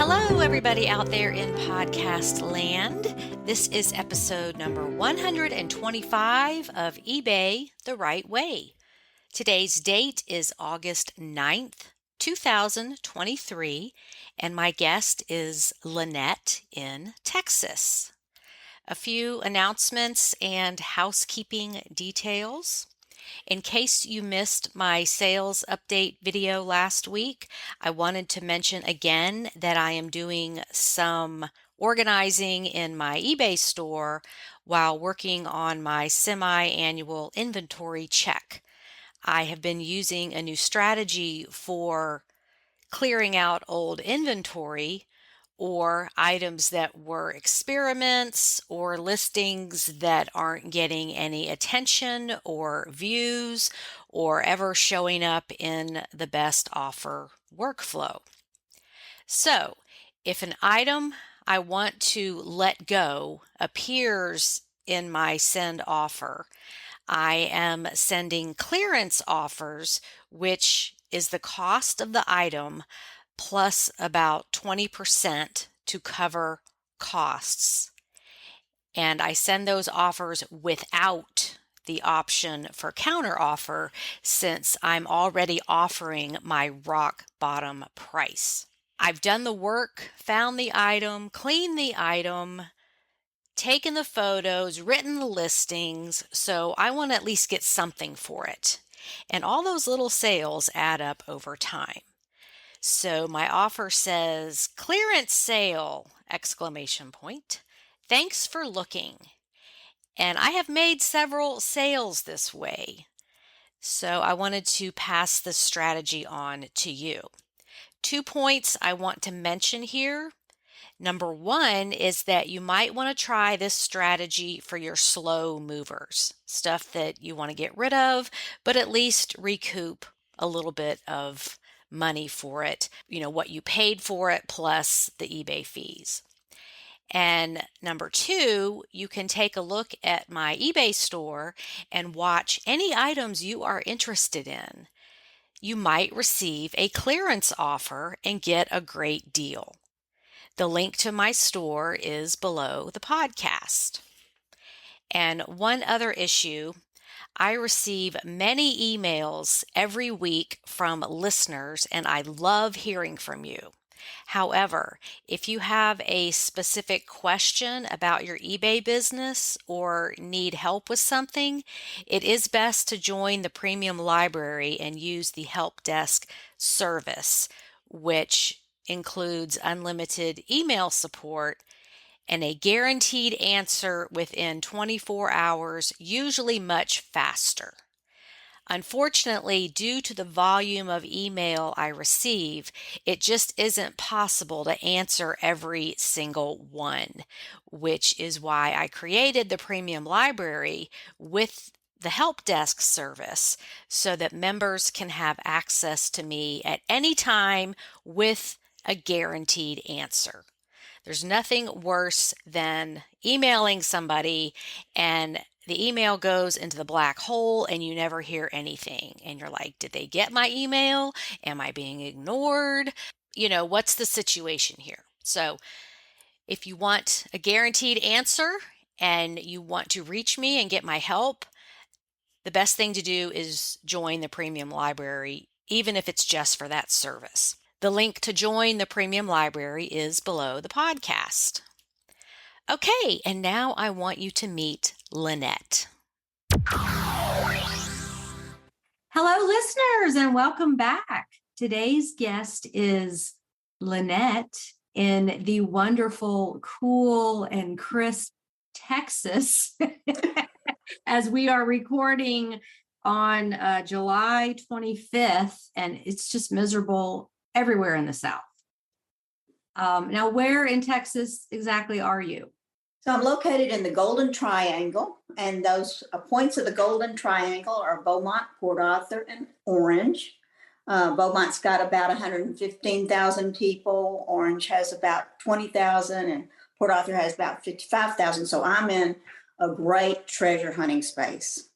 Hello, everybody out there in podcast land. This is episode number 125 of eBay the Right Way. Today's date is August 9th, 2023, and my guest is Lynette in Texas. A few announcements and housekeeping details. In case you missed my sales update video last week, I wanted to mention again that I am doing some organizing in my eBay store while working on my semi-annual inventory check. I have been using a new strategy for clearing out old inventory or items that were experiments or listings that aren't getting any attention or views or ever showing up in the best offer workflow. So, if an item I want to let go appears in my send offer, I am sending clearance offers, which is the cost of the item plus about 20% to cover costs. And I send those offers without the option for counteroffer since I'm already offering my rock bottom price. I've done the work, found the item, cleaned the item, taken the photos, written the listings, so I want to at least get something for it. And all those little sales add up over time. So my offer says, clearance sale, exclamation point. Thanks for looking. And I have made several sales this way. So I wanted to pass this strategy on to you. 2 points I want to mention here. Number one is that you might want to try this strategy for your slow movers, stuff that you want to get rid of, but at least recoup a little bit of money for it, what you paid for it plus the eBay fees. And number two, you can take a look at my eBay store and watch any items you are interested in. You might receive a clearance offer and get a great deal. The link to my store is below the podcast. And one other issue, I receive many emails every week from listeners, and I love hearing from you. However, if you have a specific question about your eBay business or need help with something, it is best to join the premium library and use the help desk service, which includes unlimited email support and a guaranteed answer within 24 hours, usually much faster. Unfortunately, due to the volume of email I receive, it just isn't possible to answer every single one, which is why I created the premium library with the help desk service so that members can have access to me at any time with a guaranteed answer. There's nothing worse than emailing somebody and the email goes into the black hole and you never hear anything. And you're like, did they get my email? Am I being ignored? What's the situation here? So if you want a guaranteed answer and you want to reach me and get my help, the best thing to do is join the premium library, even if it's just for that service. The link to join the premium library is below the podcast. Okay, and now I want you to meet Lynette. Hello, listeners, and welcome back. Today's guest is Lynette in the wonderful, cool, and crisp Texas as we are recording on July 25th, and it's just miserable everywhere in the South. Now, where in Texas exactly are you? So I'm located in the Golden Triangle, and those points of the Golden Triangle are Beaumont, Port Arthur, and Orange. Beaumont's got about 115,000 people. Orange has about 20,000, and Port Arthur has about 55,000. So I'm in a great treasure hunting space.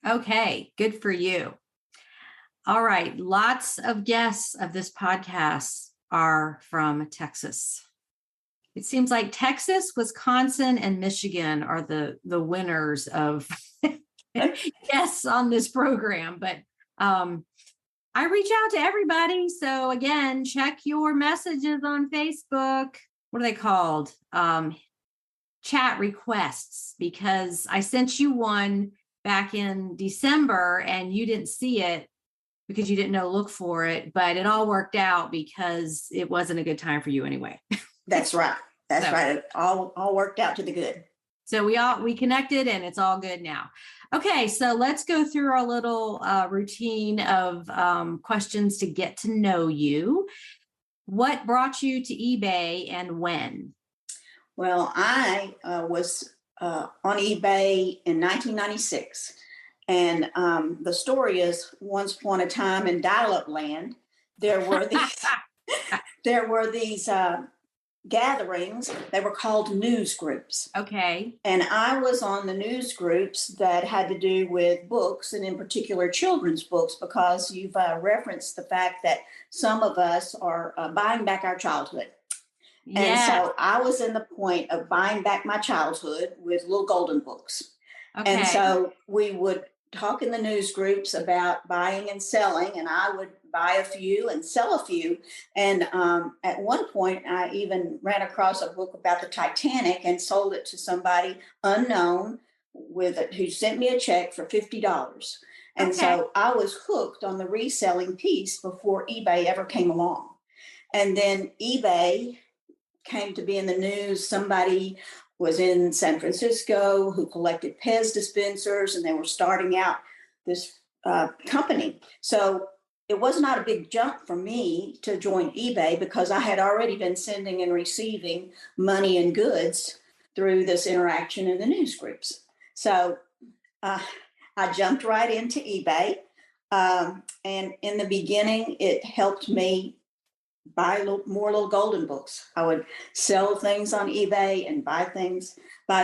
Okay, good for you. All right, lots of guests of this podcast are from Texas. It seems like Texas, Wisconsin, and Michigan are the winners of guests on this program. But I reach out to everybody. So again, check your messages on Facebook. What are they called? Chat requests, because I sent you one back in December and you didn't see it because you didn't know to look for it, but it all worked out because it wasn't a good time for you anyway. That's right. That's So- right. It all worked out to the good. So we connected and it's all good now. Okay, so let's go through our little routine of questions to get to know you. What brought you to eBay and when? Well, I was on eBay in 1996. And the story is, once upon a time in dial-up land, there were these gatherings. They were called news groups. Okay. And I was on the news groups that had to do with books, and in particular children's books, because you've referenced the fact that some of us are buying back our childhood. And so I was in the point of buying back my childhood with little golden books. Okay. And so we would talk in the news groups about buying and selling, and I would buy a few and sell a few. And at one point, I even ran across a book about the Titanic and sold it to somebody unknown who sent me a check for $50. And so I was hooked on the reselling piece before eBay ever came along. And then eBay came to be in the news. Somebody was in San Francisco who collected Pez dispensers, and they were starting out this company. So it was not a big jump for me to join eBay because I had already been sending and receiving money and goods through this interaction in the news groups. So I jumped right into eBay. And in the beginning, it helped me buy more little golden books. I would sell things on eBay and buy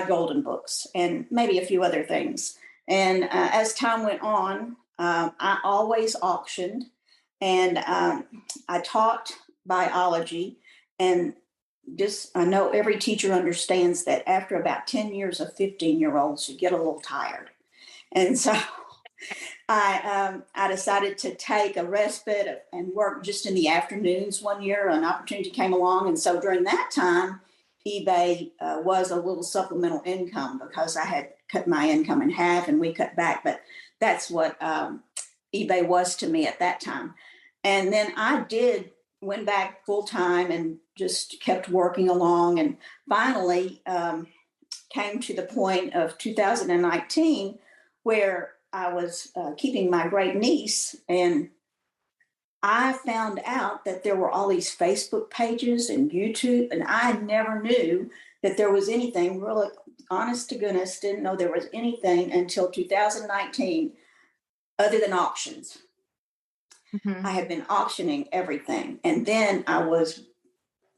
golden books, and maybe a few other things. And as time went on, I always auctioned, and I taught biology. And I know every teacher understands that after about 10 years of 15-year-olds, you get a little tired. And so I decided to take a respite and work just in the afternoons. One year, an opportunity came along. And so during that time, eBay was a little supplemental income because I had cut my income in half and we cut back. But that's what eBay was to me at that time. And then went back full time and just kept working along, and finally came to the point of 2019 where I was keeping my great niece, and I found out that there were all these Facebook pages and YouTube, and I never knew that there was anything, really, honest to goodness, didn't know there was anything until 2019 other than auctions. Mm-hmm. I had been auctioning everything, and then I was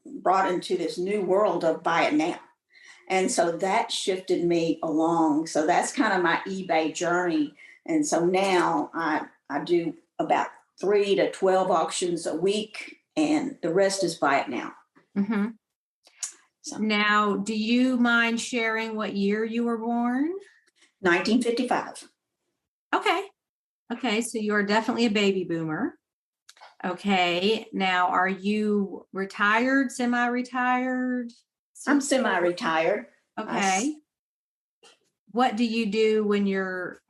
brought into this new world of buy it now. And so that shifted me along. So that's kind of my eBay journey. And so now I do about 3 to 12 auctions a week, and the rest is buy it now. Mm-hmm. So, now, do you mind sharing what year you were born? 1955. Okay, so you're definitely a baby boomer. Okay, now are you retired, semi-retired? I'm semi-retired. Okay. What do you do when you're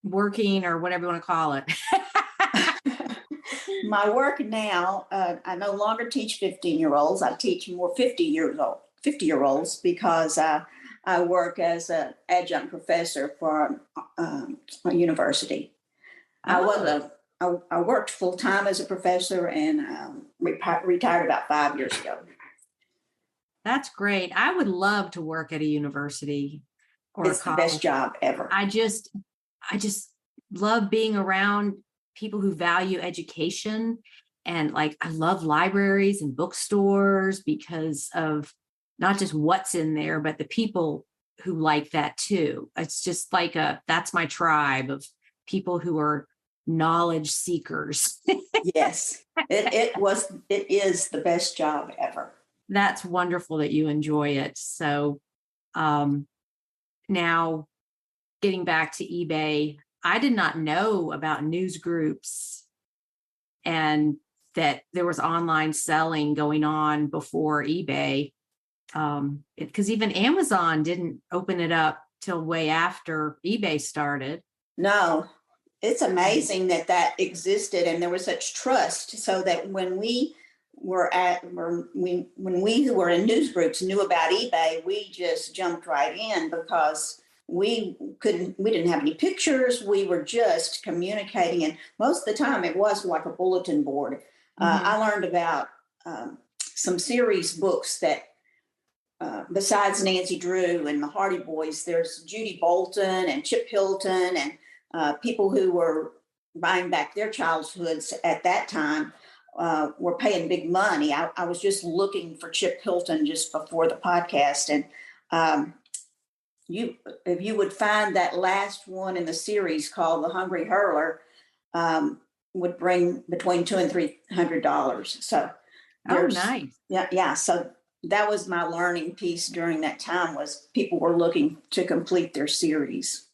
working, or whatever you want to call it? My work now, I no longer teach 15-year-olds. I teach more 50-year-olds because I work as an adjunct professor for a university. Oh. I worked full time as a professor and retired about 5 years ago. That's great. I would love to work at a university or It's a the college. best job ever. I just love being around people who value education, and like I love libraries and bookstores because of not just what's in there, but the people who like that too. It's just like that's my tribe of people who are knowledge seekers. Yes, it is the best job ever. That's wonderful that you enjoy it. So now getting back to eBay, I did not know about news groups and that there was online selling going on before eBay. Because even Amazon didn't open it up till way after eBay started. No, it's amazing that existed and there was such trust, so that when we when we who were in news groups knew about eBay, we just jumped right in because we didn't have any pictures. We were just communicating, and most of the time it was like a bulletin board. I learned about some series books that besides Nancy Drew and the Hardy Boys, there's Judy Bolton and Chip Hilton and people who were buying back their childhoods at that time were paying big money. I was just looking for Chip Hilton just before the podcast, and if you would find that last one in the series called The Hungry Hurler, would bring between $200 and $300. So nice. Yeah. So that was my learning piece during that time, was people were looking to complete their series.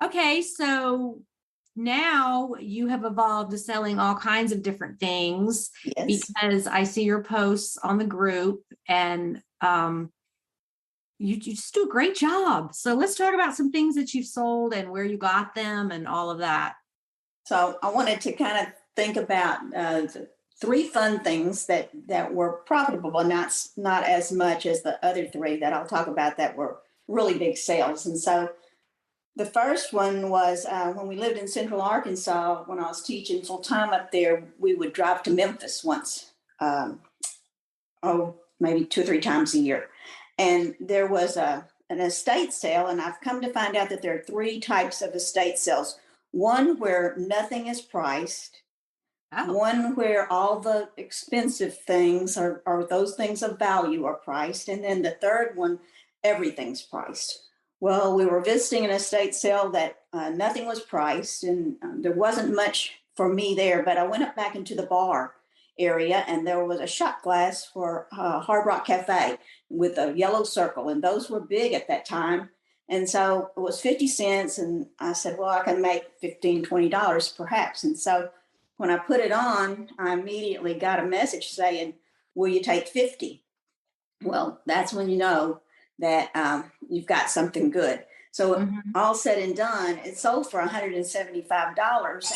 Okay, so now you have evolved to selling all kinds of different things. Yes. Because I see your posts on the group, and you just do a great job. So let's talk about some things that you've sold and where you got them and all of that. So I wanted to kind of think about the 3 fun things that were profitable, but not as much as the other 3 that I'll talk about that were really big sales. And so the first one was when we lived in Central Arkansas, when I was teaching full time up there, we would drive to Memphis once, maybe 2 or 3 times a year. And there was an estate sale, and I've come to find out that there are 3 types of estate sales. One where nothing is priced, one where all the expensive things or those things of value are priced, and then the third one, everything's priced. Well, we were visiting an estate sale that nothing was priced, and there wasn't much for me there, but I went up back into the bar area, and there was a shot glass for Hard Rock Cafe with a yellow circle, and those were big at that time. And so it was 50 cents. And I said, well, I can make $15, $20 perhaps. And so when I put it on, I immediately got a message saying, will you take 50? Well, that's when you know that you've got something good. So all said and done, it sold for $175.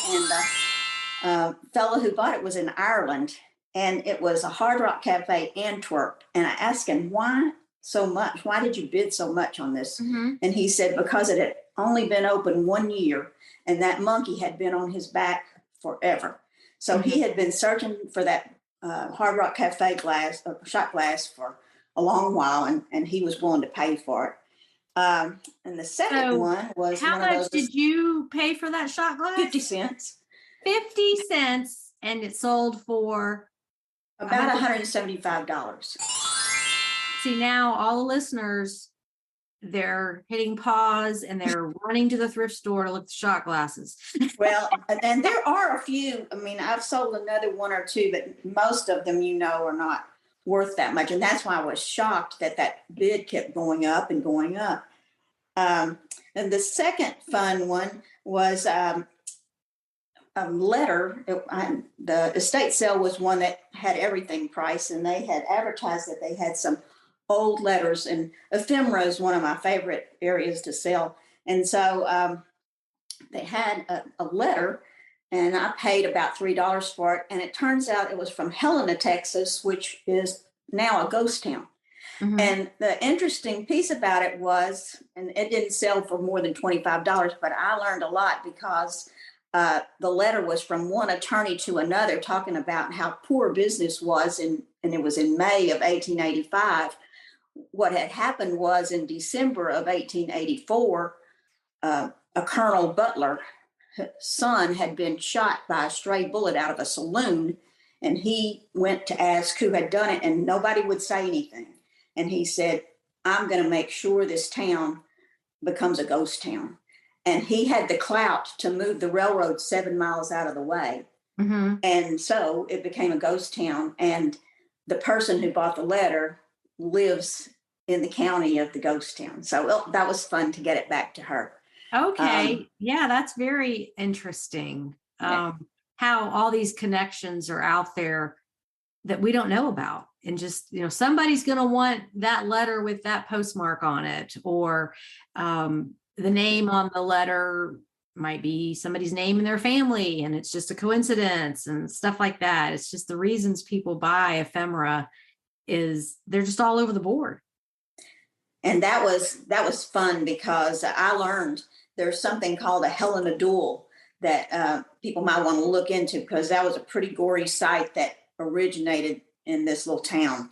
And the fellow who bought it was in Ireland, and it was a Hard Rock Cafe, Antwerp. And I asked him, why so much? Why did you bid so much on this? And he said, because it had only been open 1 year, and that monkey had been on his back forever. So he had been searching for that Hard Rock Cafe glass, shot glass, for a long while, and he was willing to pay for it. And the second one was, how much did you pay for that shot glass? 50 cents. 50 cents, and it sold for about $175. See, now all the listeners, they're hitting pause and they're running to the thrift store to look at the shot glasses. Well, and there are a few. I mean, I've sold another 1 or 2, but most of them, are not worth that much. And that's why I was shocked that bid kept going up and going up. And the second fun one was a letter. The estate sale was one that had everything priced, and they had advertised that they had some old letters, and ephemera is one of my favorite areas to sell. And so they had a letter, and I paid about $3 for it. And it turns out it was from Helena, Texas, which is now a ghost town. And the interesting piece about it was, and it didn't sell for more than $25, but I learned a lot because the letter was from one attorney to another talking about how poor business was, and it was in May of 1885. What had happened was in December of 1884, a Colonel Butler's son had been shot by a stray bullet out of a saloon, and he went to ask who had done it, and nobody would say anything. And he said, I'm going to make sure this town becomes a ghost town. and he had the clout to move the railroad 7 miles out of the way. Mm-hmm. And so it became a ghost town. And the person who bought the letter lives in the county of the ghost town. So that was fun to get it back to her. Okay. Yeah, that's very interesting. Yeah. How all these connections are out there that we don't know about. And just, somebody's going to want that letter with that postmark on it, or the name on the letter might be somebody's name in their family, and it's just a coincidence and stuff like that. It's just the reasons people buy ephemera is they're just all over the board. And that was fun because I learned there's something called a Helena duel that people might want to look into, because that was a pretty gory site that originated in this little town.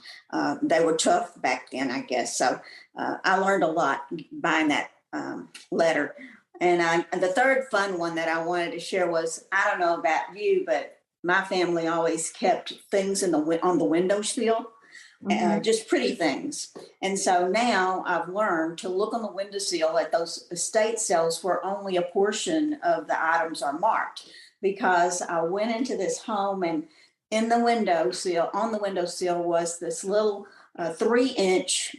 They were tough back then, I guess. So I learned a lot buying that letter. And the third fun one that I wanted to share was, I don't know about you, but my family always kept things on the windowsill. Just pretty things. And so now I've learned to look on the windowsill at those estate sales where only a portion of the items are marked, because I went into this home and on the windowsill was this little 3-inch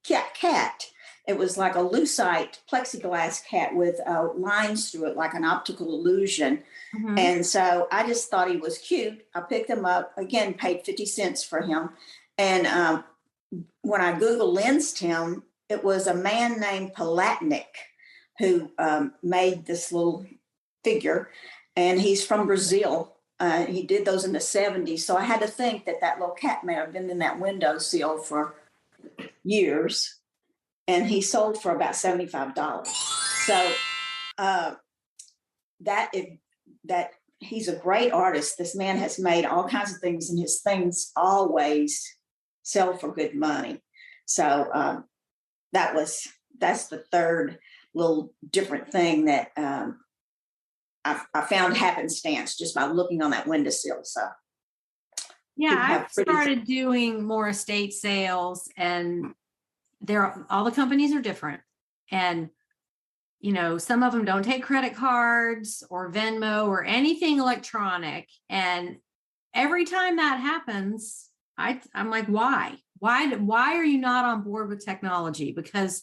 cat. It was like a lucite plexiglass cat with lines through it, like an optical illusion. Mm-hmm. And so I just thought he was cute. I picked him up, again, paid 50 cents for him. And when I Google lensed him, it was a man named Palatnik who made this little figure. And he's from Brazil. He did those in the 70s. So I had to think that little cat may have been in that windowsill for years. And he sold for about $75. So that he's a great artist. This man has made all kinds of things, and his things always sell for good money. So that's the third little different thing that I found happenstance just by looking on that windowsill. So yeah, I've started doing more estate sales, and all the companies are different. And, some of them don't take credit cards or Venmo or anything electronic. And every time that happens, I'm like, why are you not on board with technology? Because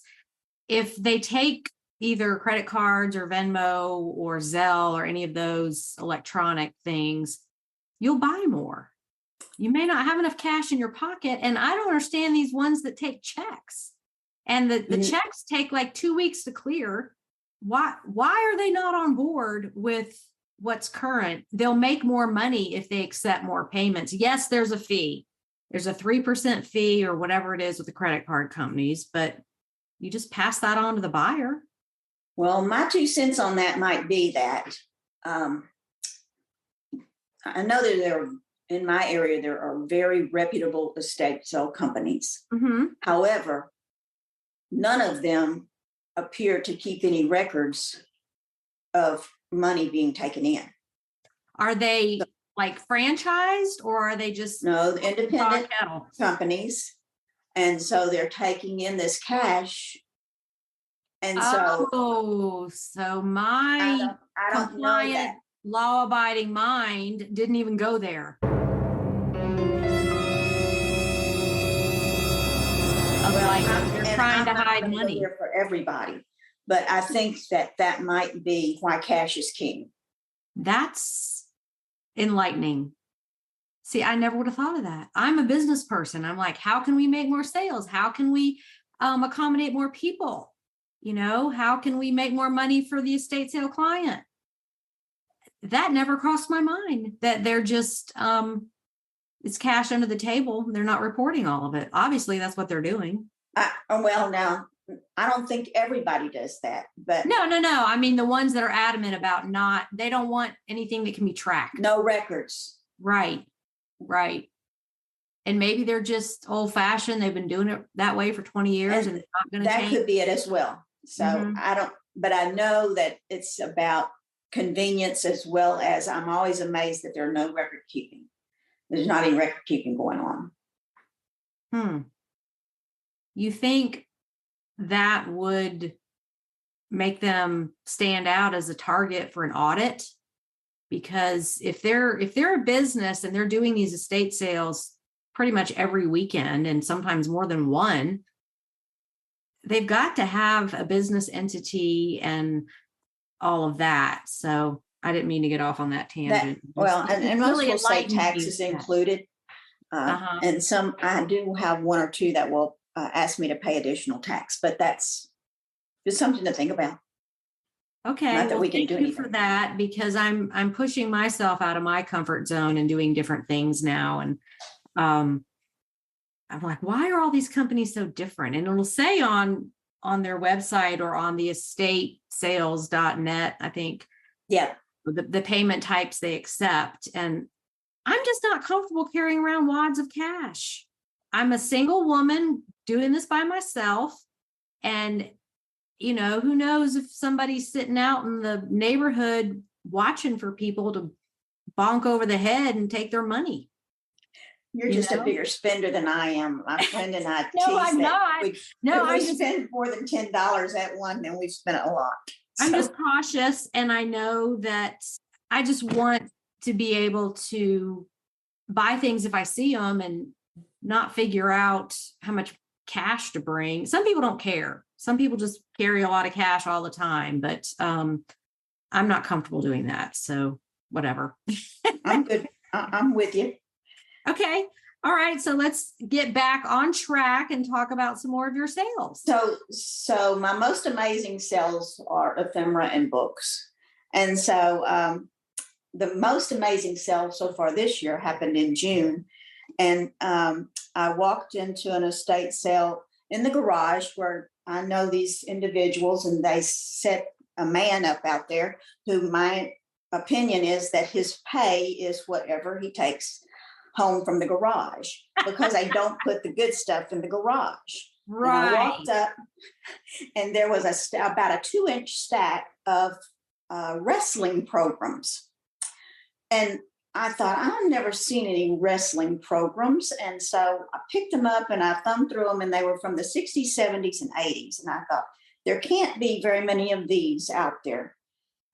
if they take either credit cards or Venmo or Zelle or any of those electronic things, you'll buy more. You may not have enough cash in your pocket. And I don't understand these ones that take checks, and the checks take like 2 weeks to clear. Why are they not on board with what's current? They'll make more money if they accept more payments. Yes, there's a fee. There's a 3% fee or whatever it is with the credit card companies, but you just pass that on to the buyer. Well, my 2 cents on that might be that I know that in my area, there are very reputable estate sale companies. Mm-hmm. However, none of them appear to keep any records of money being taken in. Are they like franchised, or are they just independent companies? And so they're taking in this cash. And so my I don't know that. Law-abiding mind didn't even go there. They're trying to hide money for everybody, but I think that might be why cash is king. That's enlightening. See, I never would have thought of that. I'm a business person. I'm like, how can we make more sales? How can we accommodate more people? How can we make more money for the estate sale client? That never crossed my mind, that they're just, it's cash under the table. They're not reporting all of it. Obviously, that's what they're doing. Well, now, I don't think everybody does that, but no. I mean, the ones that are adamant about they don't want anything that can be tracked. No records. Right. And maybe they're just old fashioned. They've been doing it that way for 20 years and it's not going to change. That could be it as well. So but I know that it's about convenience, as well as I'm always amazed that there are no record keeping. There's not any record keeping going on. You think that would make them stand out as a target for an audit. Because if they're a business and they're doing these estate sales pretty much every weekend and sometimes more than one, they've got to have a business entity and all of that. So I didn't mean to get off on that tangent. And most really will say enlightened me taxes with that. included. And some, I do have one or two that will ask me to pay additional tax, but that's just something to think about. Okay, Not that well, we can thank do you anything. for that, because I'm pushing myself out of my comfort zone and doing different things now. And I'm like, why are all these companies so different? And it'll say on their website or on the estatesales.net, I think, Yeah. the payment types they accept. And I'm just not comfortable carrying around wads of cash. I'm a single woman doing this by myself. And, who knows if somebody's sitting out in the neighborhood watching for people to bonk over the head and take their money. You're just a bigger spender than I am. My friend and I No, tease I'm that. not. We spend more than $10 at one, then we've spent a lot. I'm just cautious, and I know that I just want to be able to buy things if I see them and not figure out how much cash to bring. Some people don't care. Some people just carry a lot of cash all the time, but I'm not comfortable doing that. So whatever. I'm good. I'm with you. Okay. All right. So let's get back on track and talk about some more of your sales. So my most amazing sales are ephemera and books. And so the most amazing sale so far this year happened in June. And I walked into an estate sale in the garage where I know these individuals, and they set a man up out there who my opinion is that his pay is whatever he takes home from the garage, because I don't put the good stuff in the garage. Right. And I walked up, and there was about a 2-inch stack of wrestling programs. And I thought, I've never seen any wrestling programs. And so I picked them up and I thumbed through them, and they were from the 60s, 70s, and 80s. And I thought, there can't be very many of these out there.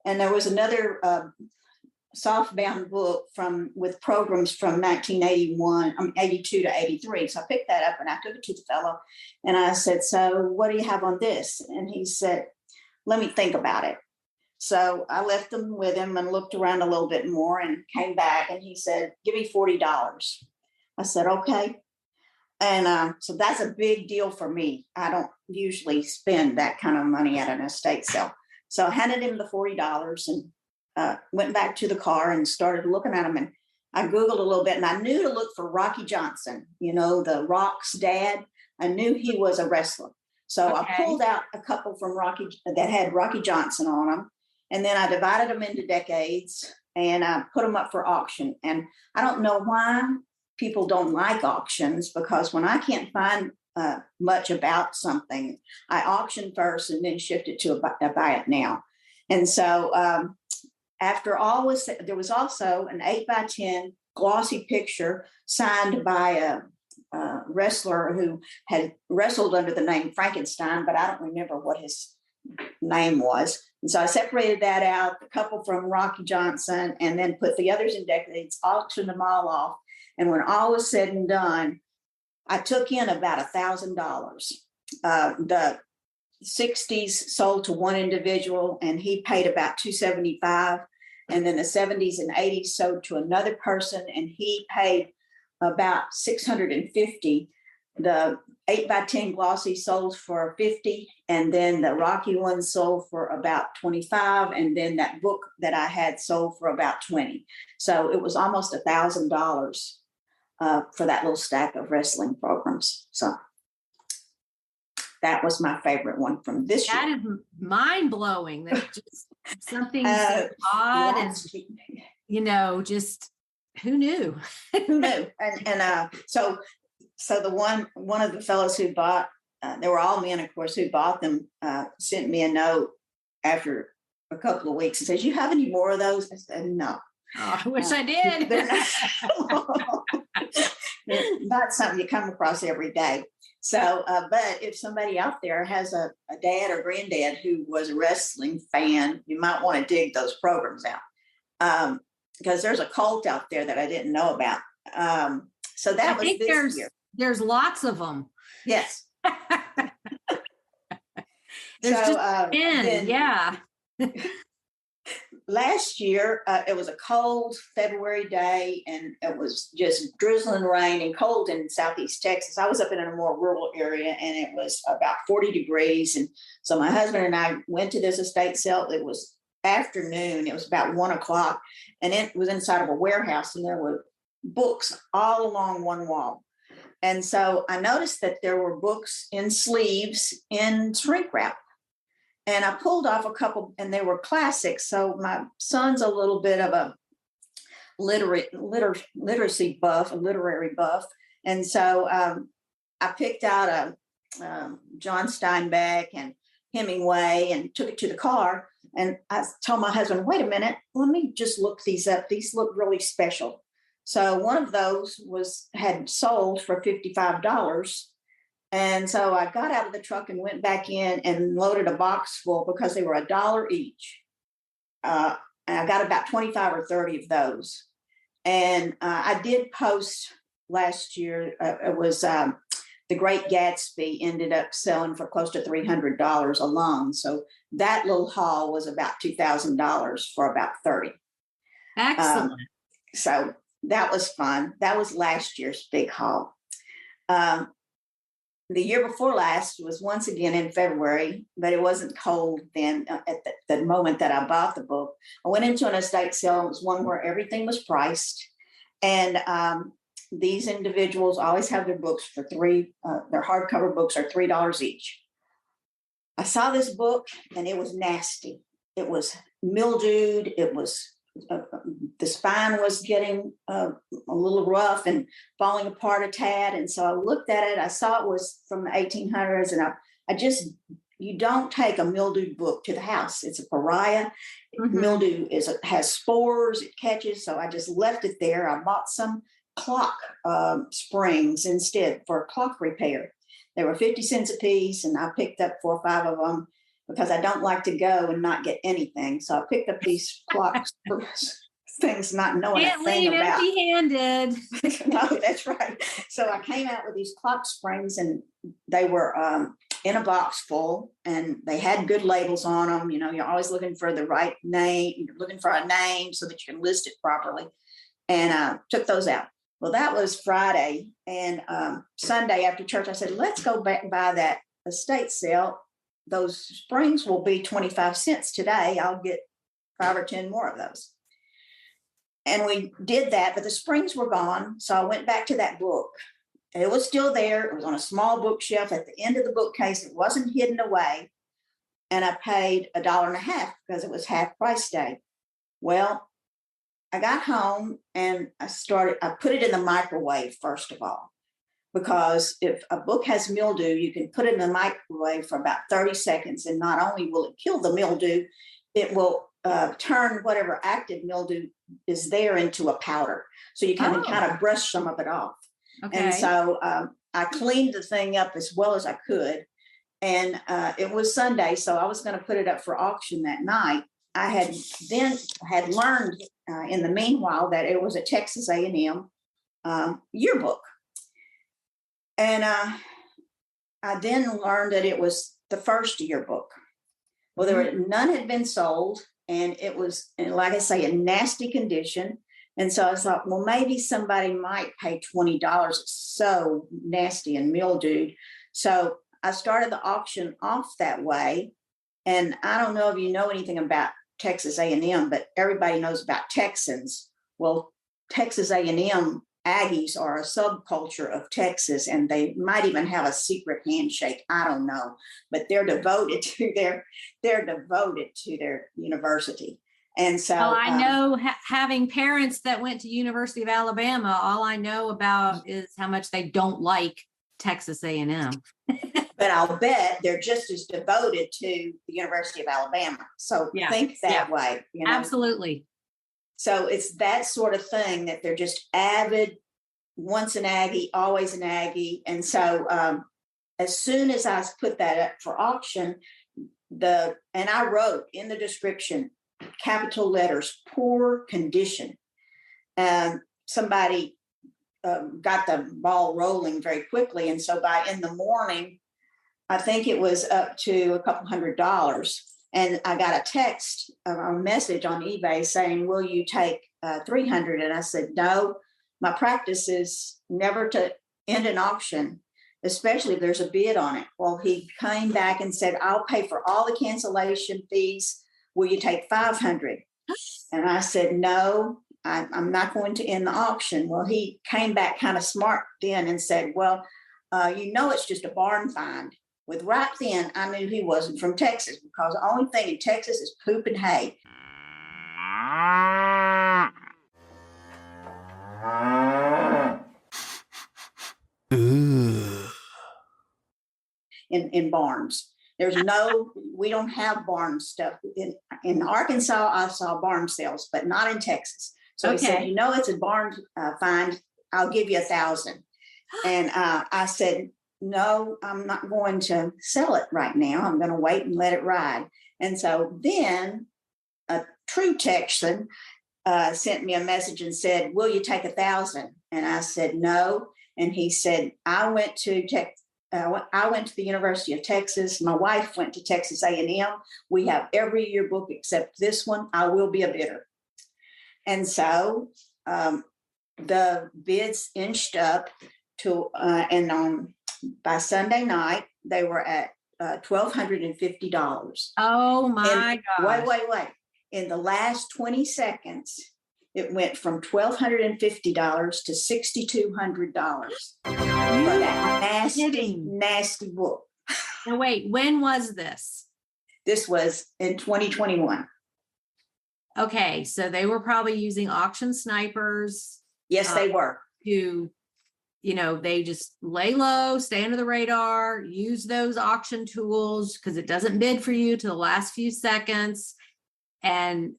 And there was another softbound book with programs from 82 to 83. So I picked that up and I took it to the fellow, and I said, so what do you have on this? And he said, let me think about it. So I left them with him and looked around a little bit more and came back, and he said, give me $40. I said, okay. And so that's a big deal for me. I don't usually spend that kind of money at an estate sale. So I handed him the $40 and went back to the car and started looking at them. And I Googled a little bit, and I knew to look for Rocky Johnson, the Rock's dad. I knew he was a wrestler. So I pulled out a couple from Rocky that had Rocky Johnson on them. And then I divided them into decades and I put them up for auction. And I don't know why people don't like auctions, because when I can't find much about something, I auction first and then shift it to a buy it now. And so after all was said, there was also an 8x10 glossy picture signed by a wrestler who had wrestled under the name Frankenstein, but I don't remember what his name was. And so I separated that out, a couple from Rocky Johnson, and then put the others in decades, auctioned them all off. And when all was said and done, I took in about $1,000. The 60s sold to one individual, and he paid about $275. And then the 70s and 80s sold to another person, and he paid about $650. The 8x10 glossy sold for $50, and then the Rocky one sold for about $25, and then that book that I had sold for about $20. So it was almost $1,000 for that little stack of wrestling programs. So that was my favorite one from this year. That is mind blowing. That's just something so odd, and just who knew? Who knew? And so the one of the fellows who bought, they were all men, of course, who bought them, sent me a note after a couple of weeks and says, you have any more of those? I said, no. Oh, I wish I did. not something you come across every day. So, but if somebody out there has a dad or granddad who was a wrestling fan, you might want to dig those programs out, because there's a cult out there that I didn't know about. So that was this year. There's lots of them. Yes. There's so, just 10, yeah. Last year, it was a cold February day, and it was just drizzling rain and cold in Southeast Texas. I was up in a more rural area, and it was about 40 degrees. And so my husband and I went to this estate sale. It was afternoon. It was about 1:00, and it was inside of a warehouse, and there were books all along one wall. And so I noticed that there were books in sleeves in shrink wrap. And I pulled off a couple, and they were classics. So my son's a little bit of a literacy buff, a literary buff. And so I picked out a John Steinbeck and Hemingway and took it to the car. And I told my husband, wait a minute, let me just look these up. These look really special. So one of those had sold for $55. And so I got out of the truck and went back in and loaded a box full because they were $1 each. And I got about 25 or 30 of those. And I did post last year. It was The Great Gatsby ended up selling for close to $300 alone. So that little haul was about $2,000 for about 30. Excellent. So that was fun. That was last year's big haul. The year before last was once again in February, but it wasn't cold then at the moment that I bought the book. I went into an estate sale. It was one where everything was priced. And these individuals always have their books for their hardcover books are $3 each. I saw this book and it was nasty. It was mildewed. It was the spine was getting a little rough and falling apart a tad. And so I looked at it. I saw it was from the 1800s. And you don't take a mildewed book to the house. It's a pariah. Mm-hmm. Mildew has spores, it catches. So I just left it there. I bought some clock springs instead for clock repair. They were 50 cents a piece. And I picked up 4 or 5 of them, because I don't like to go and not get anything. So I picked up these clocks things not knowing Can't a thing leave about. empty-handed. No, that's right. So I came out with these clock springs, and they were in a box full, and they had good labels on them. You know, you're always looking for the right name. You're looking for a name so that you can list it properly. And took those out. Well, that was Friday. And Sunday after church, I said, let's go back and buy that estate sale. Those springs will be 25 cents today. I'll get 5 or 10 more of those. And we did that, but the springs were gone. So I went back to that book. It was still there. It was on a small bookshelf at the end of the bookcase. It wasn't hidden away. And I paid $1.50 because it was half price day. Well, I got home and I put it in the microwave, first of all. Because if a book has mildew, you can put it in the microwave for about 30 seconds. And not only will it kill the mildew, it will turn whatever active mildew is there into a powder. So you can kind of brush some of it off. Okay. And so I cleaned the thing up as well as I could. And it was Sunday, so I was going to put it up for auction that night. I had learned in the meanwhile that it was a Texas A&M yearbook. And I then learned that it was the first yearbook. Well, none had been sold, and it was, like I say, in nasty condition. And so I thought, well, maybe somebody might pay $20. It's so nasty and mildewed. So I started the auction off that way. And I don't know if you know anything about Texas A&M, but everybody knows about Texans. Well, Texas A&M Aggies are a subculture of Texas, and they might even have a secret handshake. I don't know, but they're devoted to their university. And so, well, I know having parents that went to University of Alabama, all I know about is how much they don't like Texas A&M. But I'll bet they're just as devoted to the University of Alabama. So think that way. You know? Absolutely. So it's that sort of thing, that they're just avid once an Aggie, always an Aggie. And so as soon as I put that up for auction, and I wrote in the description, capital letters, poor condition. And somebody got the ball rolling very quickly. And so in the morning, I think it was up to a couple $100. And I got a text or a message on eBay saying, will you take 300? And I said, no, my practice is never to end an auction, especially if there's a bid on it. Well, he came back and said, I'll pay for all the cancellation fees. Will you take 500? And I said, no, I'm not going to end the auction. Well, he came back kind of smart then and said, well, it's just a barn find. With right then, I knew he wasn't from Texas, because the only thing in Texas is poop and hay. In barns. We don't have barn stuff. In Arkansas, I saw barn sales, but not in Texas. So He said, it's a barn find. I'll give you 1,000. And I said, no, I'm not going to sell it right now. I'm going to wait and let it ride. And so then a true Texan sent me a message and said, will you take 1,000? And I said, no. And he said, I went to the University of Texas. My wife went to Texas A&M. We have every yearbook except this one. I will be a bidder. And so the bids inched up to, by Sunday night, they were at $1,250. Oh my gosh. Wait. In the last 20 seconds, it went from $1,250 to $6,200 for that nasty book. Now wait, when was this? This was in 2021. Okay, so they were probably using auction snipers. Yes, they were. They just lay low, stay under the radar, use those auction tools because it doesn't bid for you to the last few seconds. And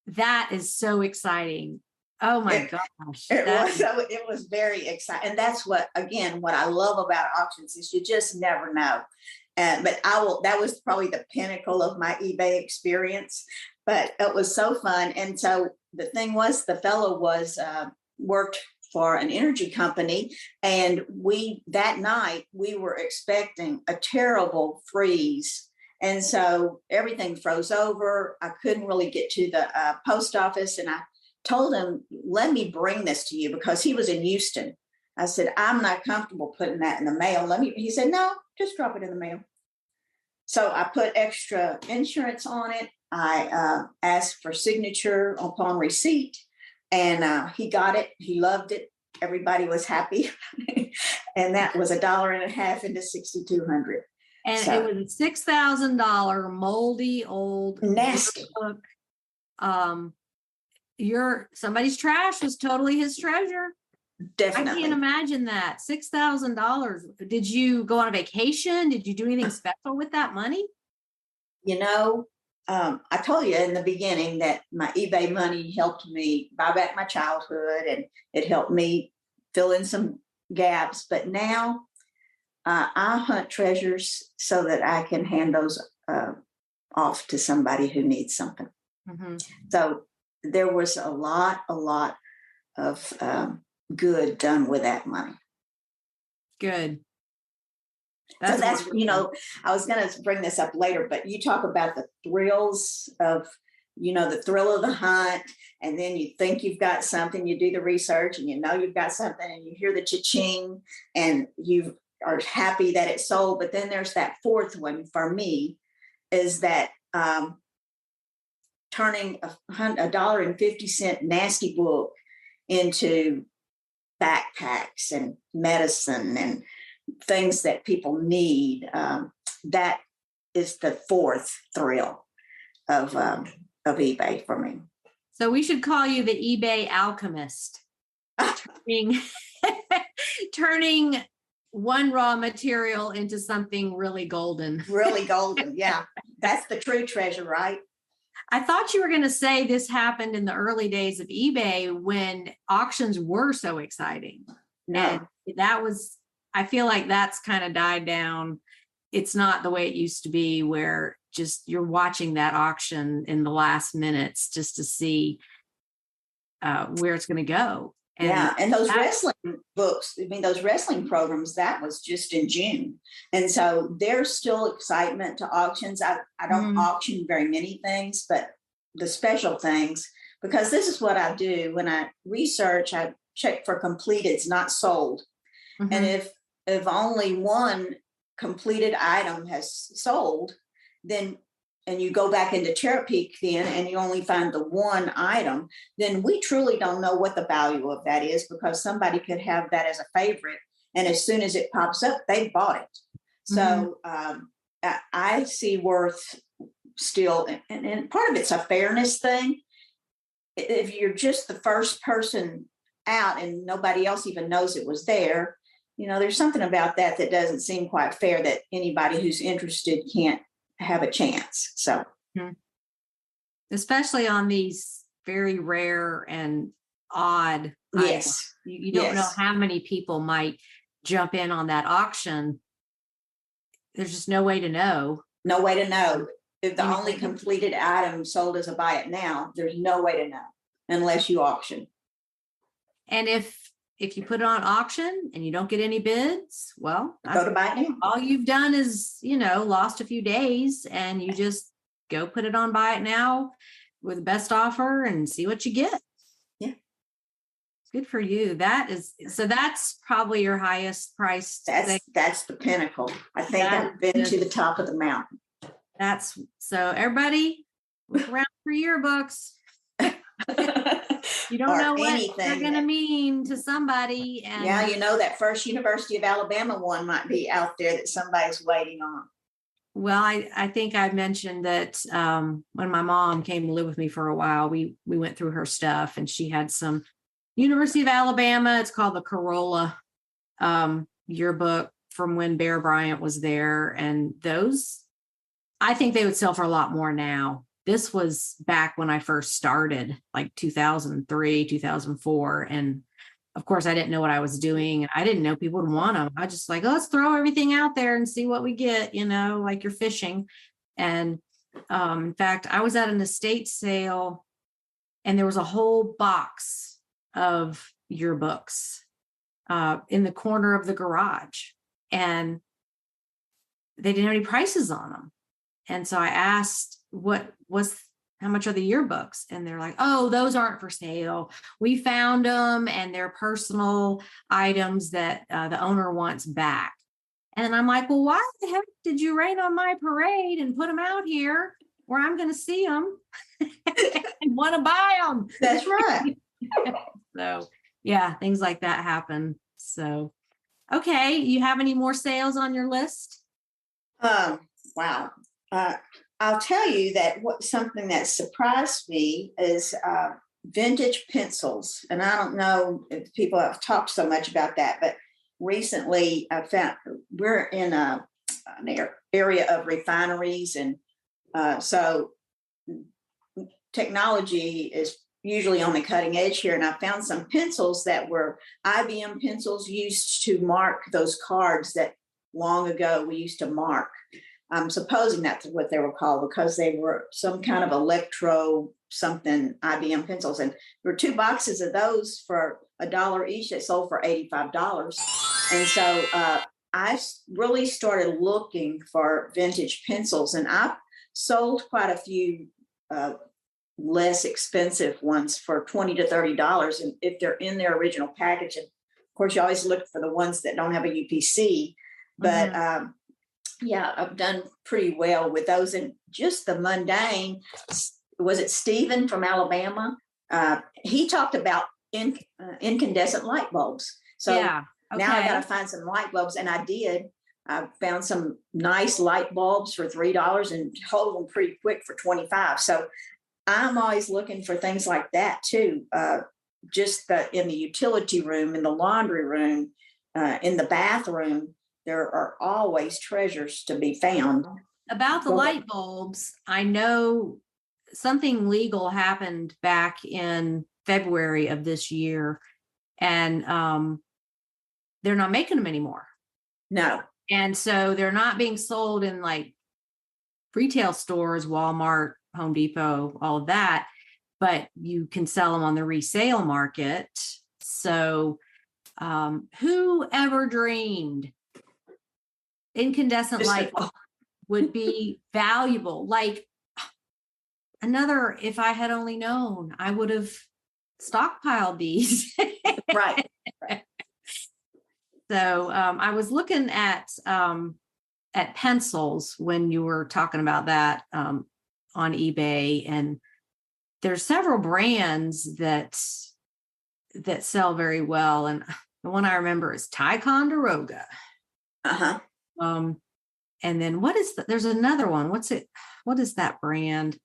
that is so exciting. Oh my gosh. It was very exciting. And that's what I love about auctions is you just never know. But that was probably the pinnacle of my eBay experience, but it was so fun. And so the thing was, the fellow worked for an energy company. And that night we were expecting a terrible freeze. And so everything froze over. I couldn't really get to the post office. And I told him, let me bring this to you, because he was in Houston. I said, I'm not comfortable putting that in the mail. He said, no, just drop it in the mail. So I put extra insurance on it. I asked for signature upon receipt. And he got it. He loved it. Everybody was happy. And that was $1.50 into $6,200. And it was a $6,000 moldy old nasty book. Somebody's trash was totally his treasure. Definitely. I can't imagine that. $6,000. Did you go on a vacation? Did you do anything special with that money? I told you in the beginning that my eBay money helped me buy back my childhood, and it helped me fill in some gaps. But now I hunt treasures so that I can hand those off to somebody who needs something. Mm-hmm. So there was a lot of good done with that money. Good. That's I was going to bring this up later, but you talk about the thrills of, the thrill of the hunt, and then you think you've got something, you do the research and you've got something, and you hear the cha-ching and you are happy that it sold. But then there's that fourth one for me, is that turning $1.50 nasty book into backpacks and medicine and things that people need. That is the fourth thrill of eBay for me. So we should call you the eBay Alchemist. Turning one raw material into something really golden. Really golden, yeah. That's the true treasure, right? I thought you were going to say this happened in the early days of eBay when auctions were so exciting. And I feel like that's kind of died down. It's not the way it used to be where just you're watching that auction in the last minutes just to see where it's going to go. And those wrestling books, those wrestling programs, that was just in June. And so there's still excitement to auctions. I don't auction very many things, but the special things, because this is what I do when I research, I check for completeds, not sold. And if only one completed item has sold, then and you go back into Chesapeake then and you only find the one item, then we truly don't know what the value of that is, because somebody could have that as a favorite. And as soon as it pops up, they bought it. So I see worth still, and part of it's a fairness thing. If you're just the first person out and nobody else even knows it was there, there's something about that doesn't seem quite fair, that anybody who's interested can't have a chance. So especially on these very rare and odd items, you don't know how many people might jump in on that auction. There's just no way to know. If the only completed item sold as a buy it now, there's no way to know unless you auction. And if you put it on auction and you don't get any bids, well, go to buy it now. All you've done is, lost a few days, and you just go put it on buy it now with the best offer and see what you get. Yeah. Good for you. That's probably your highest price. That's the pinnacle. I think I've been to the top of the mountain. So everybody look around for yearbooks. You don't know what they're going to mean to somebody. And that first University of Alabama one might be out there that somebody's waiting on. Well, I think I mentioned that when my mom came to live with me for a while, we went through her stuff, and she had some University of Alabama. It's called the Corolla yearbook from when Bear Bryant was there. And those, I think they would sell for a lot more now. This was back when I first started, like 2003, 2004. And of course, I didn't know what I was doing. I didn't know people would want them. I just let's throw everything out there and see what we get, like you're fishing. And in fact, I was at an estate sale, and there was a whole box of yearbooks in the corner of the garage, and they didn't have any prices on them. And so I asked, how much are the yearbooks? And they're like, oh, those aren't for sale. We found them, and they're personal items that the owner wants back. And I'm like, well, why the heck did you rain on my parade and put them out here where I'm going to see them and want to buy them? That's right. So yeah, things like that happen. So, okay. You have any more sales on your list? Wow. I'll tell you that something that surprised me is vintage pencils. And I don't know if people have talked so much about that, but recently I found we're in an area of refineries. And so technology is usually on the cutting edge here. And I found some pencils that were IBM pencils used to mark those cards that long ago we used to mark. I'm supposing that's what they were called, because they were some kind of electro something IBM pencils. And there were 2 boxes of those for $1 each that sold for $85. And so I really started looking for vintage pencils, and I've sold quite a few less expensive ones for $20 to $30. And if they're in their original package, and of course you always look for the ones that don't have a UPC, but yeah, I've done pretty well with those. And just the mundane, was it Stephen from Alabama? He talked about incandescent light bulbs. So now I got to find some light bulbs. And I did. I found some nice light bulbs for $3 and hold them pretty quick for $25. So I'm always looking for things like that too. Just in the utility room, in the laundry room, in the bathroom, there are always treasures to be found. About the light bulbs, I know something legal happened back in February of this year. And they're not making them anymore. No. And so they're not being sold in like retail stores, Walmart, Home Depot, all of that, but you can sell them on the resale market. So who ever dreamed incandescent light would be valuable? Like another, if I had only known, I would have stockpiled these. Right. So I was looking at pencils when you were talking about that on eBay, and there's several brands that sell very well, and the one I remember is Ticonderoga. And then there's another one. What is that brand?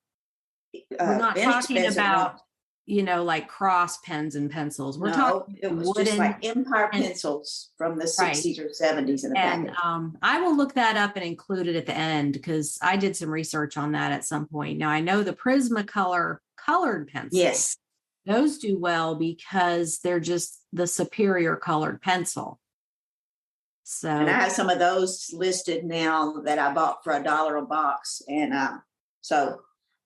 We're not talking about like cross pens and pencils. We're talking it was just like Empire pencils from the 60s or 70s in the package. I will look that up and include it at the end because I did some research on that at some point. Now I know the Prismacolor colored pencils. Yes. Those do well because they're just the superior colored pencil. So, and I have some of those listed now that I bought for $1 a box. And so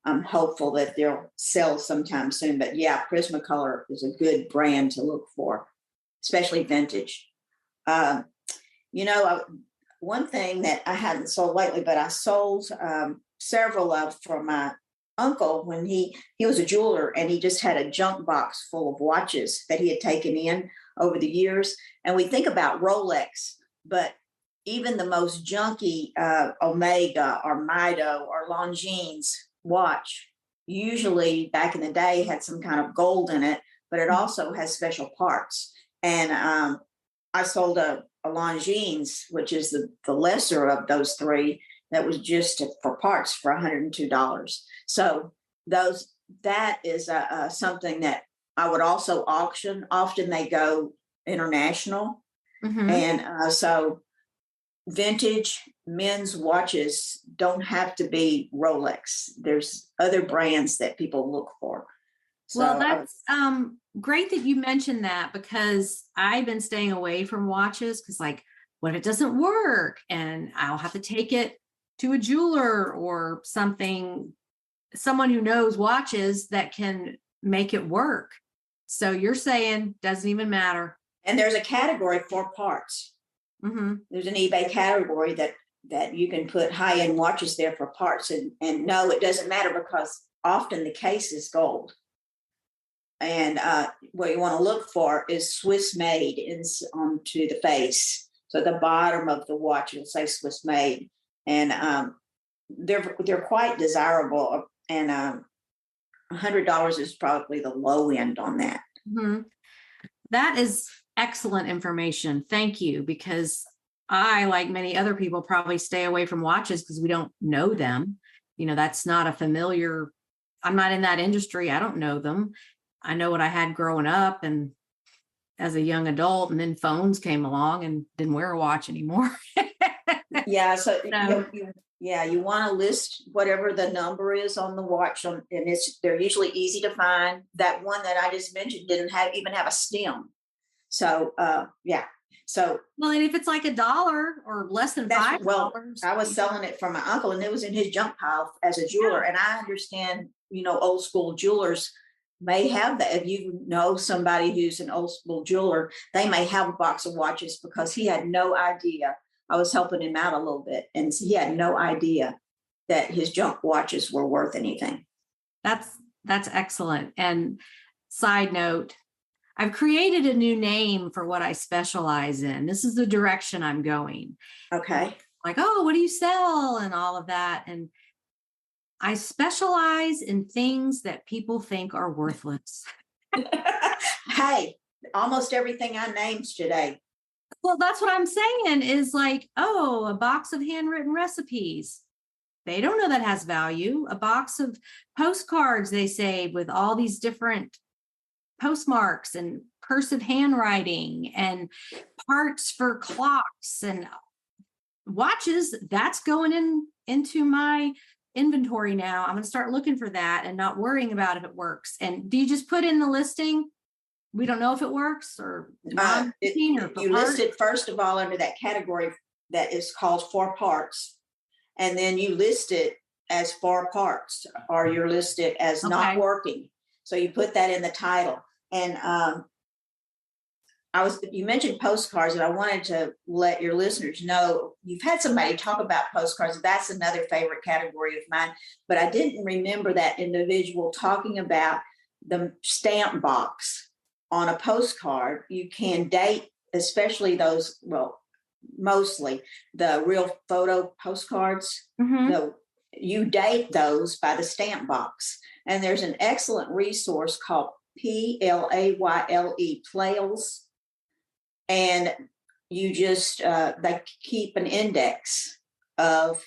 I'm hopeful that they'll sell sometime soon. But yeah, Prismacolor is a good brand to look for, especially vintage. One thing that I hadn't sold lately, but I sold several of for my uncle when he was a jeweler, and he just had a junk box full of watches that he had taken in over the years. And we think about Rolex, but even the most junky Omega or Mido or Longines watch usually back in the day had some kind of gold in it, but it also has special parts. And I sold a Longines, which is the lesser of those three, that was just for parts for $102. So that is something that I would also auction. Often they go international. And so vintage men's watches don't have to be Rolex. There's other brands that people look for. So, well, that's great that you mentioned that, because I've been staying away from watches because, like, what if it doesn't work and I'll have to take it to a jeweler or something, someone who knows watches that can make it work. So you're saying doesn't even matter. And there's a category for parts. There's an eBay category that you can put high-end watches there for parts. And no, it doesn't matter because often the case is gold. And what you want to look for is Swiss made onto the face. So at the bottom of the watch, it'll say Swiss made. And they're quite desirable. And $100 is probably the low end on that. That is excellent information. Thank you. Because I, like many other people, probably stay away from watches because we don't know them. That's not a familiar, I'm not in that industry. I don't know them. I know what I had growing up and as a young adult, and then phones came along and didn't wear a watch anymore. Yeah. So you want to list whatever the number is on the watch, and they're usually easy to find. That one that I just mentioned didn't even have a stem. So yeah. So well, and if it's like $1 or less than $5, well, I was selling it from my uncle, and it was in his junk pile as a jeweler. And I understand, old school jewelers may have that. If you know somebody who's an old school jeweler, they may have a box of watches, because he had no idea. I was helping him out a little bit, and he had no idea that his junk watches were worth anything. That's excellent. And side note, I've created a new name for what I specialize in. This is the direction I'm going. Okay. Like, oh, what do you sell? And all of that. And I specialize in things that people think are worthless. Hey, almost everything I named today. Well, that's what I'm saying is like, oh, a box of handwritten recipes. They don't know that has value. A box of postcards they save with all these different postmarks and cursive handwriting and parts for clocks and watches. That's going into my inventory now. I'm going to start looking for that and not worrying about if it works. And do you just put in the listing we don't know if it works or You parts? list it first of all under that category that is called for parts, and then you list it as for parts, or you're listed as not working. So you put that in the title. And you mentioned postcards, and I wanted to let your listeners know you've had somebody talk about postcards. That's another favorite category of mine, but I didn't remember that individual talking about the stamp box on a postcard. You can date, especially those, well, mostly the real photo postcards. No, you date those by the stamp box. And there's an excellent resource called PLAYLE, Playles. And you just, they keep an index of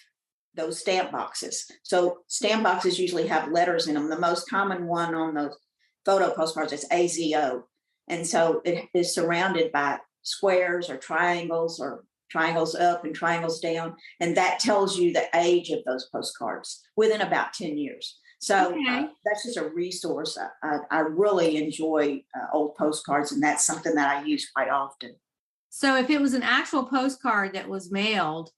those stamp boxes. So stamp boxes usually have letters in them. The most common one on those photo postcards is AZO. And so it is surrounded by squares or triangles up and triangles down. And that tells you the age of those postcards within about 10 years. So that's just a resource. I really enjoy old postcards, and that's something that I use quite often. So if it was an actual postcard that was mailed,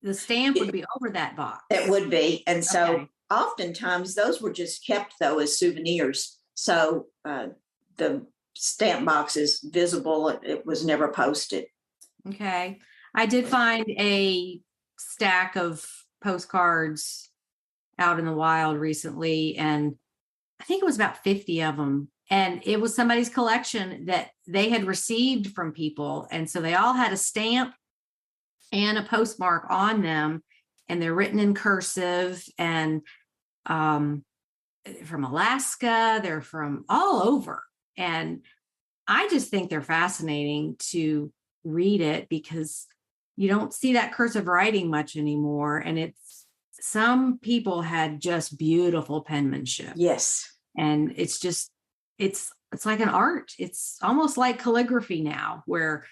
the stamp would be over that box. It would be. And so oftentimes those were just kept, though, as souvenirs. So the stamp box is visible. It was never posted. Okay. I did find a stack of postcards out in the wild recently, and I think it was about 50 of them. And it was somebody's collection that they had received from people. And so they all had a stamp and a postmark on them, and they're written in cursive, and from Alaska, they're from all over. And I just think they're fascinating to read it because you don't see that cursive writing much anymore. And some people had just beautiful penmanship. Yes. And it's like an art. It's almost like calligraphy now, where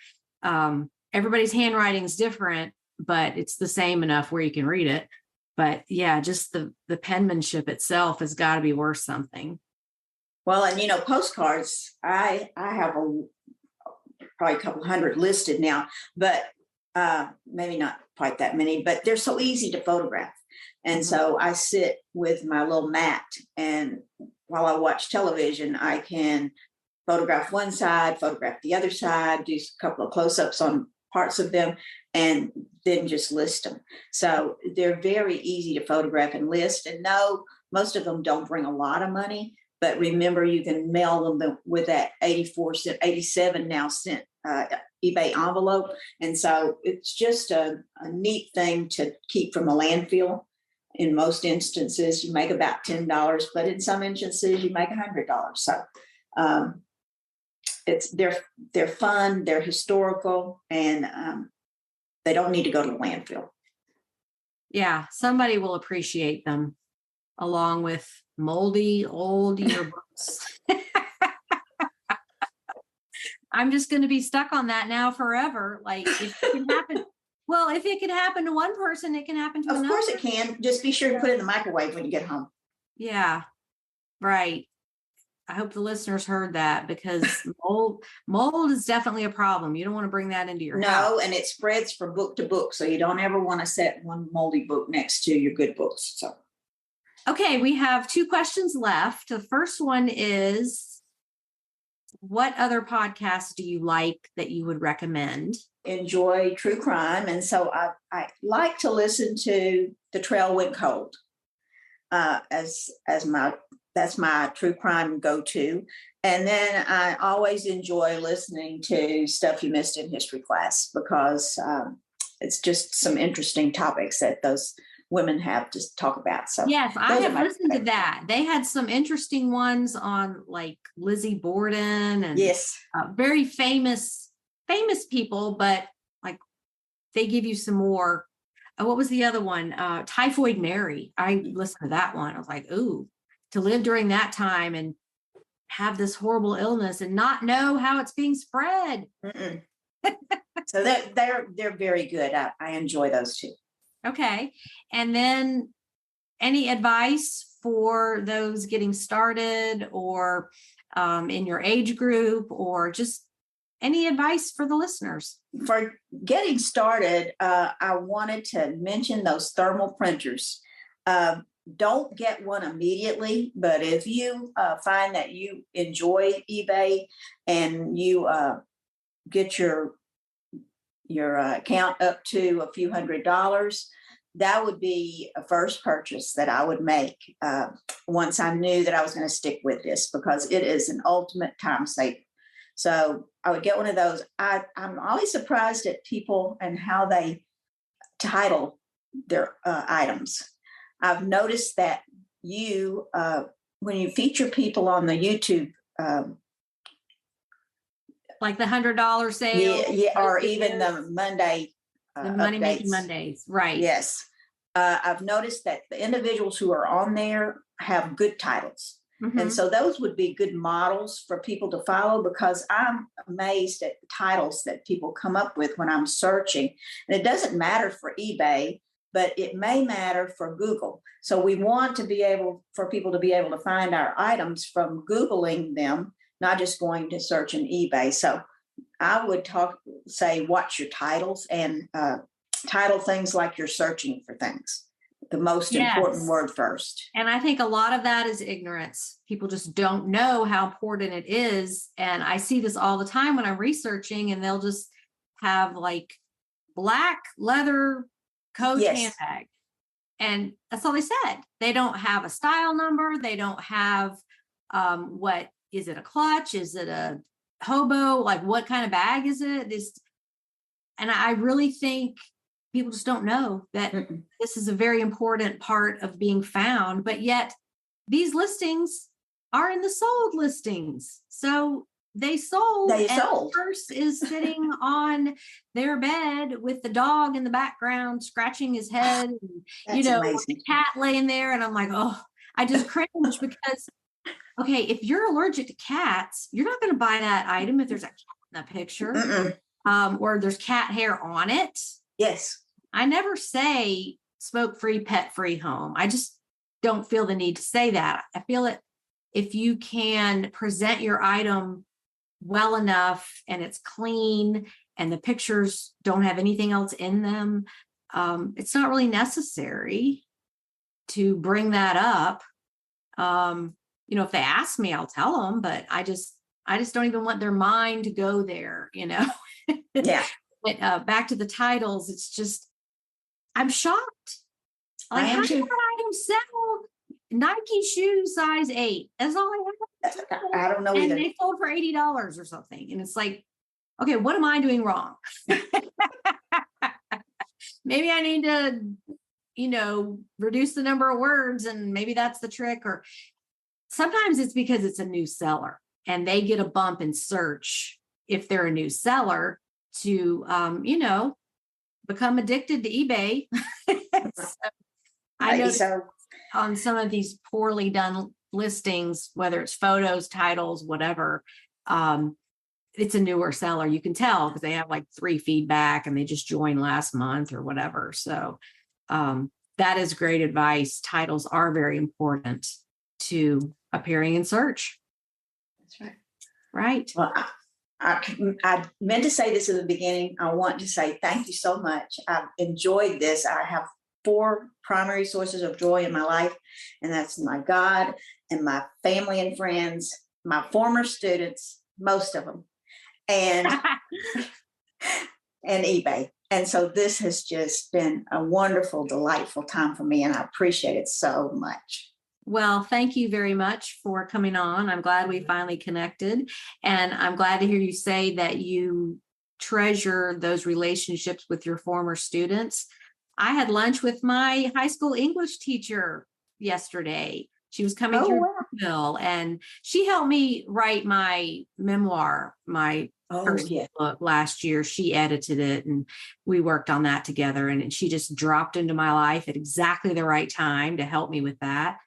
everybody's handwriting is different, but it's the same enough where you can read it. But yeah, just the penmanship itself has got to be worth something. Well, and postcards, I have probably a couple hundred listed now, but maybe not quite that many, but they're so easy to photograph. And so I sit with my little mat, and while I watch television, I can photograph one side, photograph the other side, do a couple of close-ups on parts of them, and then just list them. So they're very easy to photograph and list. And no, most of them don't bring a lot of money, but remember, you can mail them with that 87 now cent eBay envelope. And so it's just a neat thing to keep from the landfill. In most instances, you make about $10, but in some instances, you make $100. So they're fun, they're historical, and they don't need to go to the landfill. Yeah, somebody will appreciate them, along with moldy old yearbooks. I'm just going to be stuck on that now forever. Like, if it can happen. Well, if it can happen to one person, it can happen to another. Of course it can. Just be sure to put it in the microwave when you get home. Yeah, right. I hope the listeners heard that, because mold is definitely a problem. You don't want to bring that into your house. No, and it spreads from book to book. So you don't ever want to set one moldy book next to your good books. So, okay, we have 2 questions left. The first one is, what other podcasts do you like that you would recommend? Enjoy true crime, and so I like to listen to The Trail Went Cold as that's my true crime go-to. And then I always enjoy listening to Stuff You Missed in History Class, because it's just some interesting topics that those women have to talk about. So yes, I have listened to that. They had some interesting ones on, like, Lizzie Borden and very famous people, but like they give you some more. What was the other one? Typhoid Mary. I listened to that one. I was like, ooh, to live during that time and have this horrible illness and not know how it's being spread. So they're very good. I enjoy those too. Okay. And then any advice for those getting started, or in your age group, or just any advice for the listeners? For getting started, I wanted to mention those thermal printers. Don't get one immediately, but if you find that you enjoy eBay and you get your account up to a few $100s, that would be a first purchase that I would make once I knew that I was going to stick with this, because it is an ultimate time saver. So I would get one of those. I'm always surprised at people and how they title their items. I've noticed that when you feature people on the YouTube, like the $100 sale, or even the Monday, the Money Making Mondays, right? Yes, I've noticed that the individuals who are on there have good titles. Mm-hmm. And so those would be good models for people to follow, because I'm amazed at the titles that people come up with when I'm searching. And it doesn't matter for eBay, but it may matter for Google. So we want to be able for people to be able to find our items from Googling them, not just going to search in eBay. So I would say, watch your titles and title things like you're searching for things. The most important word first. And I think a lot of that is ignorance. People just don't know how important it is. And I see this all the time when I'm researching, and they'll just have like black leather Coach handbag. And that's all they said. They don't have a style number. They don't have what is it, a clutch? Is it a hobo? Like, what kind of bag is it? And I really think people just don't know that this is a very important part of being found, but yet these listings are in the sold listings. So they sold. The purse is sitting on their bed with the dog in the background, scratching his head, and, the cat laying there. And I'm like, oh, I just cringe because, okay, if you're allergic to cats, you're not going to buy that item if there's a cat in the picture, or there's cat hair on it. Yes. I never say smoke-free, pet-free home. I just don't feel the need to say that. I feel it if you can present your item well enough and it's clean and the pictures don't have anything else in them, it's not really necessary to bring that up. If they ask me, I'll tell them, but I just don't even want their mind to go there, Yeah. But back to the titles, it's just, I'm shocked. Like, how can an item sell Nike shoes size 8? That's all I have. I don't know either. And they sold for $80 or something. And it's like, okay, what am I doing wrong? Maybe I need to, reduce the number of words, and maybe that's the trick. Or sometimes it's because it's a new seller and they get a bump in search if they're a new seller to, become addicted to eBay. I know on some of these poorly done listings, whether it's photos, titles, whatever, it's a newer seller. You can tell because they have like 3 feedback and they just joined last month or whatever. So that is great advice. Titles are very important to appearing in search. That's right. Right. Well, I meant to say this in the beginning. I want to say thank you so much. I've enjoyed this. I have 4 primary sources of joy in my life, and that's my God and my family and friends, my former students, most of them, and and eBay. And so this has just been a wonderful, delightful time for me, and I appreciate it so much. Well, thank you very much for coming on. I'm glad we finally connected. And I'm glad to hear you say that you treasure those relationships with your former students. I had lunch with my high school English teacher yesterday. She was coming through Bill, and she helped me write my memoir, my first book last year. She edited it and we worked on that together. And she just dropped into my life at exactly the right time to help me with that.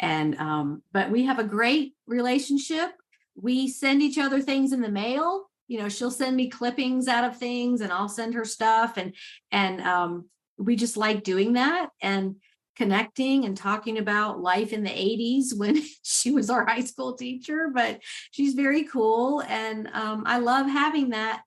And, but we have a great relationship. We send each other things in the mail. She'll send me clippings out of things and I'll send her stuff. And we just like doing that. And connecting and talking about life in the 80s when she was our high school teacher, but she's very cool. And I love having that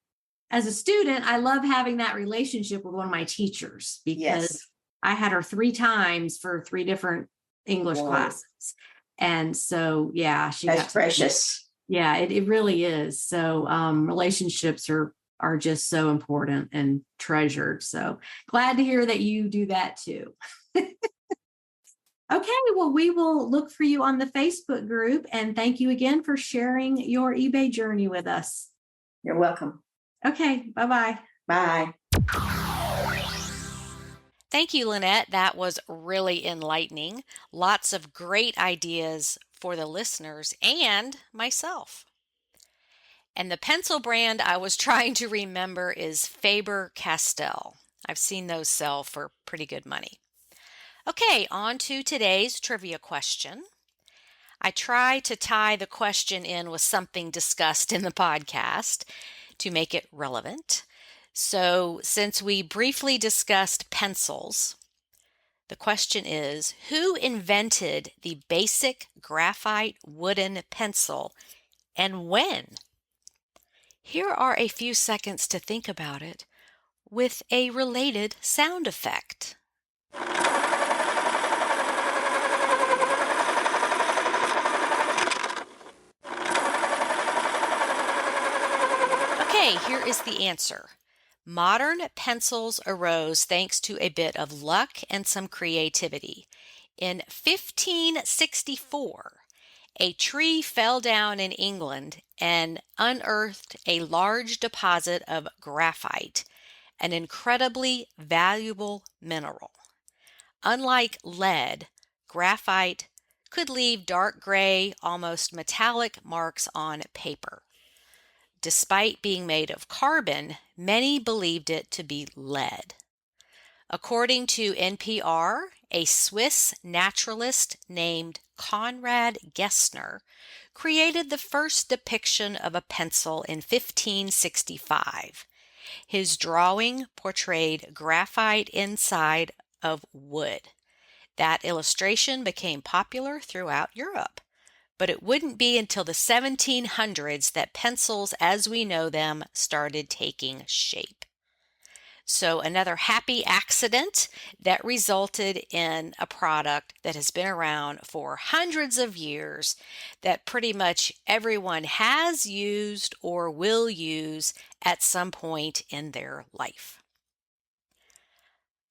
as a student. I love having that relationship with one of my teachers because Yes. I had her 3 times for 3 different English classes. And so, yeah, That's precious. Yeah, it really is. So relationships are just so important and treasured. So glad to hear that you do that too. Okay, well, we will look for you on the Facebook group. And thank you again for sharing your eBay journey with us. You're welcome. Okay, bye-bye. Bye. Thank you, Lynette. That was really enlightening. Lots of great ideas for the listeners and myself. And the pencil brand I was trying to remember is Faber-Castell. I've seen those sell for pretty good money. Okay, on to today's trivia question. I try to tie the question in with something discussed in the podcast to make it relevant. So, since we briefly discussed pencils, the question is, who invented the basic graphite wooden pencil and when? Here are a few seconds to think about it with a related sound effect. Okay, here is the answer. Modern pencils arose thanks to a bit of luck and some creativity. In 1564, a tree fell down in England and unearthed a large deposit of graphite, an incredibly valuable mineral. Unlike lead, graphite could leave dark gray, almost metallic marks on paper. Despite being made of carbon, many believed it to be lead. According to NPR, a Swiss naturalist named Konrad Gessner created the first depiction of a pencil in 1565. His drawing portrayed graphite inside of wood. That illustration became popular throughout Europe. But it wouldn't be until the 1700s that pencils as we know them started taking shape. So another happy accident that resulted in a product that has been around for hundreds of years that pretty much everyone has used or will use at some point in their life.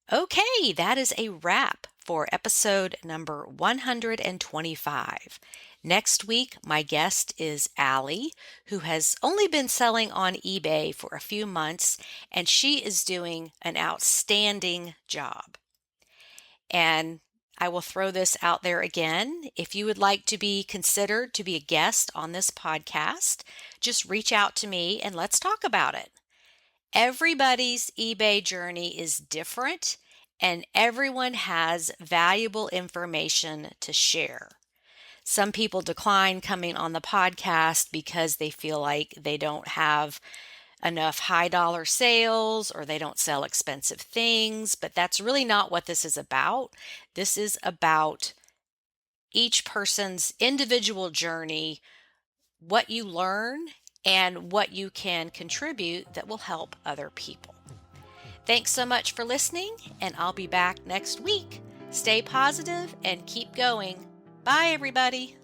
Okay, that is a wrap for episode number 125. Next week, my guest is Allie, who has only been selling on eBay for a few months, and she is doing an outstanding job. And I will throw this out there again. If you would like to be considered to be a guest on this podcast, just reach out to me and let's talk about it. Everybody's eBay journey is different, and everyone has valuable information to share. Some people decline coming on the podcast because they feel like they don't have enough high dollar sales or they don't sell expensive things, but that's really not what this is about. This is about each person's individual journey, what you learn, and what you can contribute that will help other people. Thanks so much for listening, and I'll be back next week. Stay positive and keep going. Bye, everybody.